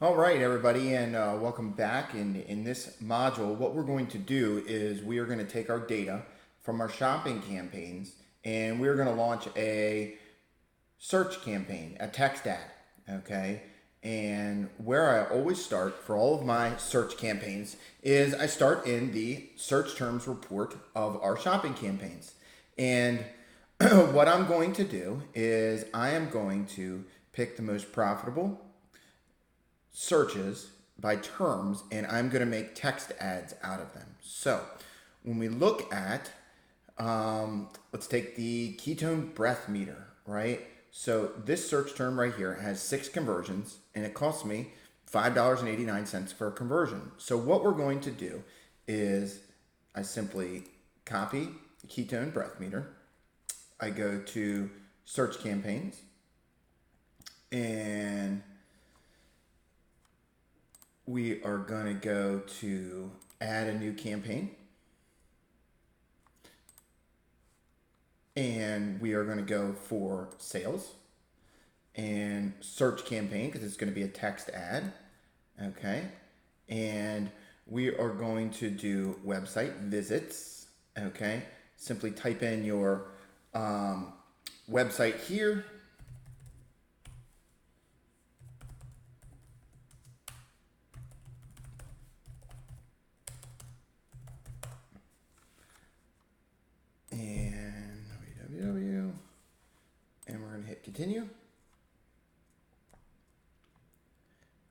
All right, everybody, and welcome back. In this module, what we're going to do is we are going to take our data from our shopping campaigns and we're going to launch a search campaign, a text ad, okay? And where I always start for all of my search campaigns is I start in the search terms report of our shopping campaigns. And what I'm going to do is I am going to pick the most profitable searches by terms and I'm going to make text ads out of them. So when we look at, let's take the ketone breath meter, right? So this search term right here has 6 conversions and it costs me $5.89 for a conversion. So what we're going to do is I simply copy the ketone breath meter. I go to search campaigns and we are going to go to add a new campaign. And we are going to go for sales and search campaign because it's going to be a text ad. Okay. And we are going to do website visits. Okay. Simply type in your website here. And www. And we're going to hit continue.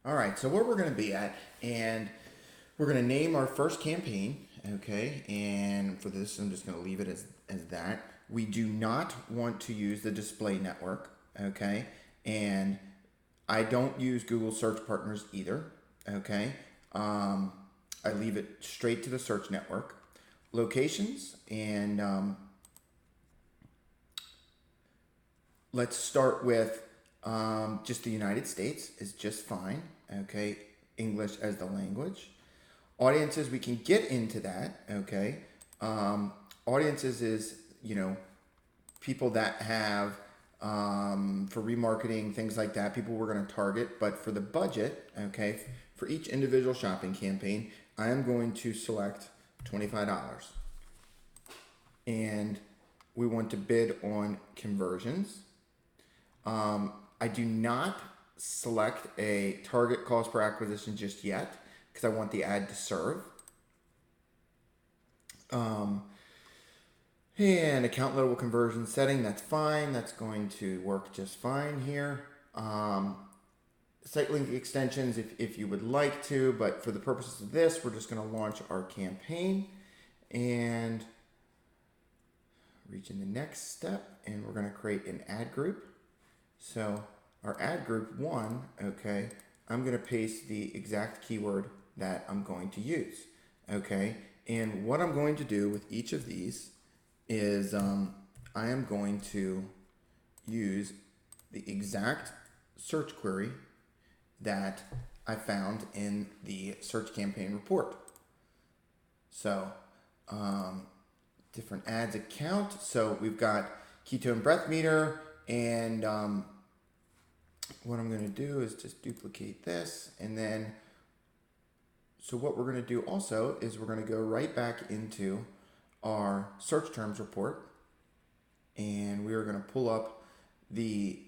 All right, so where we're going to be at, and we're going to name our first campaign, okay? And for this, I'm just going to leave it as that. We do not want to use the display network, okay? And I don't use Google Search Partners either, okay? I leave it straight to the search network. Locations, and let's start with just the United States is just fine. Okay, English as the language. Audiences, we can get into that. Okay, audiences is people that have for remarketing, things like that. People we're going to target, but for the budget, okay, for each individual shopping campaign, I am going to select $25, and we want to bid on conversions. I do not select a target cost per acquisition just yet because I want the ad to serve. And account level conversion setting, that's fine. That's going to work just fine here. Site link extensions if you would like to, but for the purposes of this, we're just going to launch our campaign and reach in the next step, and we're going to create an ad group. So our ad group 1, okay, I'm going to paste the exact keyword that I'm going to use, okay? And what I'm going to do with each of these is I am going to use the exact search query that I found in the search campaign report. So different ads account. So we've got ketone breath meter, and what I'm going to do is just duplicate this, and then so what we're going to do also is we're going to go right back into our search terms report, and we are going to pull up the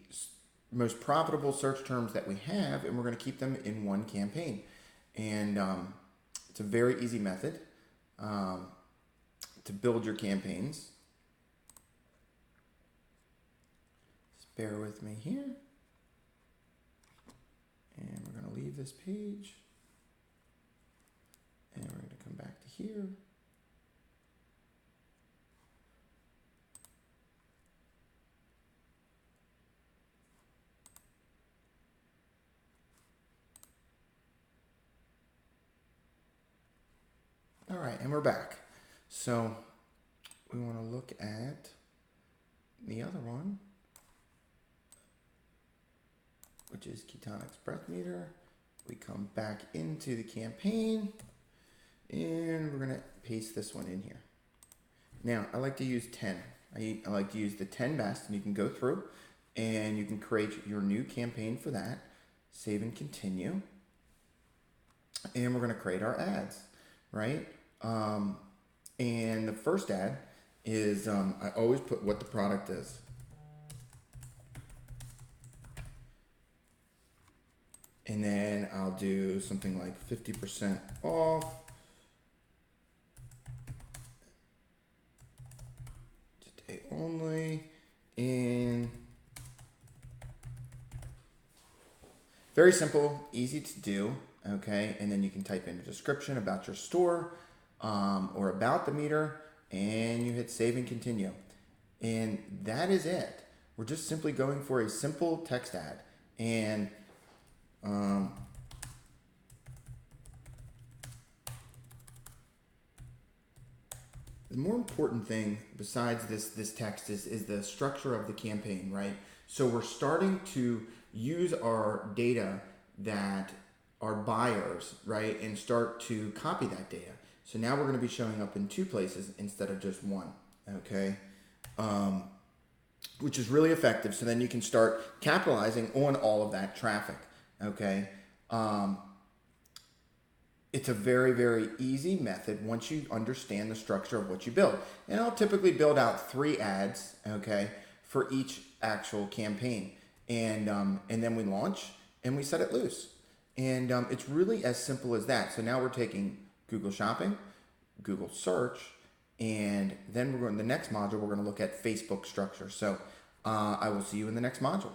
most profitable search terms that we have, and we're going to keep them in one campaign. And it's a very easy method to build your campaigns. Just bear with me here. And we're going to leave this page. And we're going to come back to here. All right, and we're back. So we want to look at the other one, which is Ketonix breath meter. We come back into the campaign, and we're going to paste this one in here. Now, I like to use 10. I like to use the 10 best, and you can go through and you can create your new campaign for that. Save and continue. and we're going to create our ads, right? And the first ad is, I always put what the product is. And then I'll do something like 50% off. Today only. And very simple, easy to do, okay? And then you can type in a description about your store or about the meter, and you hit save and continue. And that is it. We're just simply going for a simple text ad. And the more important thing besides this text is the structure of the campaign, right? So we're starting to use our data that our buyers, right, and start to copy that data. So now we're going to be showing up in 2 places instead of just 1, okay? Which is really effective. So then you can start capitalizing on all of that traffic, okay? It's a very, very easy method once you understand the structure of what you build. And I'll typically build out 3 ads, okay, for each actual campaign. And then we launch and we set it loose. And it's really as simple as that. So now we're taking Google Shopping, Google Search, and then we're going to the next module, we're going to look at Facebook structure. So I will see you in the next module.